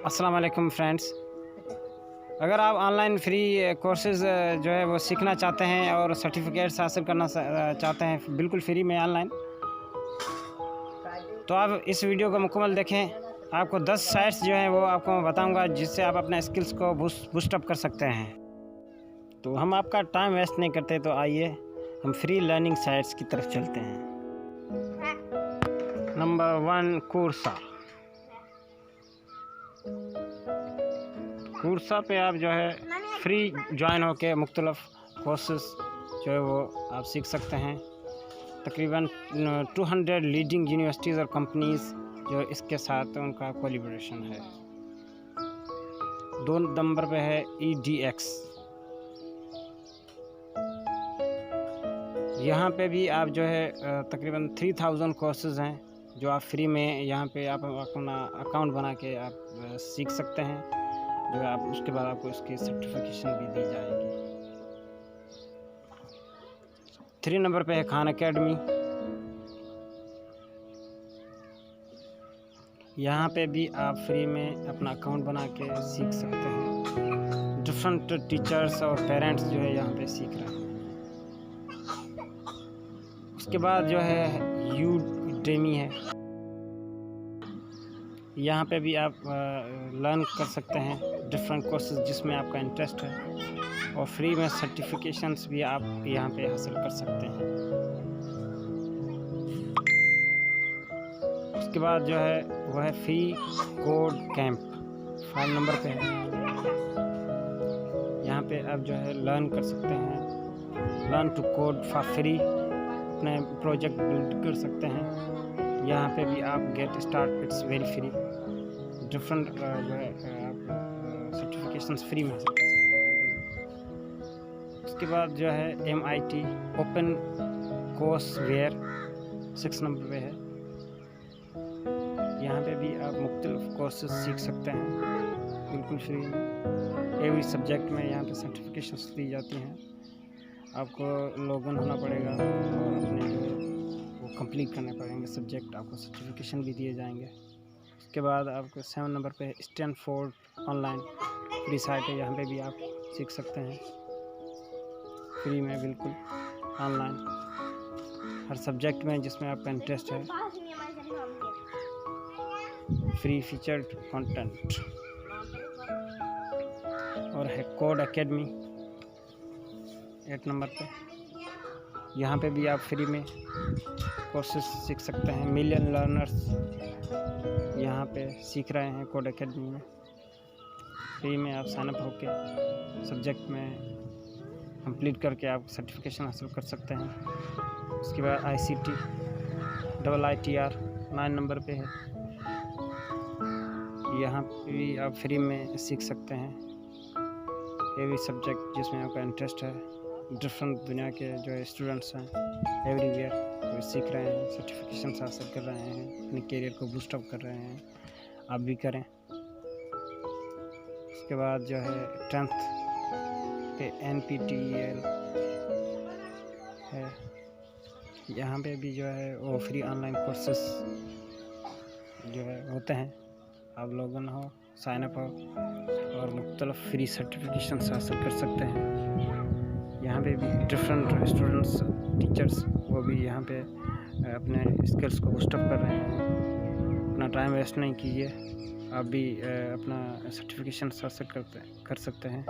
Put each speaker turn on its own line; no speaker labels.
अस्सलाम वालेकुम फ्रेंड्स। अगर आप ऑनलाइन फ्री कोर्सेज़ जो है वो सीखना चाहते हैं और सर्टिफिकेट्स हासिल करना चाहते हैं बिल्कुल फ्री में ऑनलाइन, तो आप इस वीडियो को मुकम्मल देखें। आपको 10 साइट्स जो हैं वो आपको मैं बताऊंगा जिससे आप अपने स्किल्स को बूस्टअप कर सकते हैं। तो हम आपका टाइम वेस्ट नहीं करते, तो आइए हम फ्री लर्निंग साइट्स की तरफ चलते हैं। नंबर 1 कूर्सा पे आप जो है फ्री ज्वाइन होके मुख्तलिफ कोर्सेस जो है वो आप सीख सकते हैं। तकरीबन 200 लीडिंग यूनिवर्सिटीज़ और कंपनीज़ जो इसके साथ उनका कोलैबोरेशन है। 2 नंबर पे है EDX। यहाँ पे भी आप जो है तकरीबन 3000 कोर्सेज़ हैं जो आप फ्री में यहाँ पे आप अपना अकाउंट बना के आप सीख सकते हैं, जो है आप उसके बाद आपको इसकी सर्टिफिकेशन भी दी जाएगी। 3 नंबर पे है खान एकेडमी। यहाँ पे भी आप फ्री में अपना अकाउंट बना के सीख सकते हैं। डिफरेंट टीचर्स और पेरेंट्स जो है यहाँ पे सीख रहे हैं। उसके बाद जो है यूडेमी है। यहाँ पे भी आप लर्न कर सकते हैं डिफरेंट कोर्सेज जिसमें आपका इंटरेस्ट है, और फ्री में सर्टिफिकेशंस भी आप यहाँ पे हासिल कर सकते हैं। उसके बाद जो है वो है फ्री कोड कैंप। 5 नंबर पे है। यहाँ पे आप जो है लर्न कर सकते हैं, learn to code for free, अपने प्रोजेक्ट बिल्ड कर सकते हैं। यहाँ पे भी आप get start, it's very free. Different जो है आप सर्टिफिकेशंस फ्री में हासिल कर सकते हैं। उसके बाद जो है MIT ओपन कोर्सवेयर 6 नंबर पे है। यहाँ पे भी आप मुख्तलिफ कोर्सेज सीख सकते हैं बिल्कुल फ्री में। एवरी सब्जेक्ट में यहाँ पे सर्टिफिकेशंस दी जाती हैं। आपको लॉगिन होना पड़ेगा और अपने जो वो कंप्लीट करने पड़ेंगे सब्जेक्ट, आपको सर्टिफिकेशन भी दिए जाएंगे। उसके बाद आपको 7 नंबर पे स्टैनफोर्ड ऑनलाइन फ्री साइट है। यहाँ पे भी आप सीख सकते हैं फ्री में बिल्कुल ऑनलाइन, हर सब्जेक्ट में जिसमें आपका इंटरेस्ट है। Free featured content. और है कोड एकेडमी 8 नंबर पे। यहाँ पे भी आप फ्री में कोर्सेज सीख सकते हैं। मिलियन लर्नर्स यहाँ पे सीख रहे हैं कोड एकेडमी में। फ्री में आप साइनअप होके सब्जेक्ट में कंप्लीट करके आप सर्टिफिकेशन हासिल कर सकते हैं। उसके बाद ICT IITR 9 नंबर पे है। यहाँ भी आप फ्री में सीख सकते हैं एवरी सब्जेक्ट जिसमें आपका इंटरेस्ट है। डिफरेंट दुनिया के जो स्टूडेंट्स हैं एवरीवेयर वो सीख रहे हैं, सर्टिफिकेशन हासिल कर रहे हैं, अपने करियर को बूस्टअप कर रहे हैं। आप भी करें। उसके बाद जो है 10th पे NPTEL है। यहाँ पे भी जो है वो फ्री ऑनलाइन कोर्सेस जो है होते हैं। आप लॉगिन हो, साइनअप हो और मुख्तलिफ फ्री सर्टिफिकेशन हासिल कर सकते हैं। यहाँ पे भी डिफरेंट स्टूडेंट्स, टीचर्स वो भी यहाँ पे अपने स्किल्स को बूस्टअप कर रहे हैं। अपना टाइम वेस्ट नहीं कीजिए, आप भी अपना सर्टिफिकेशन हासिल कर सकते हैं।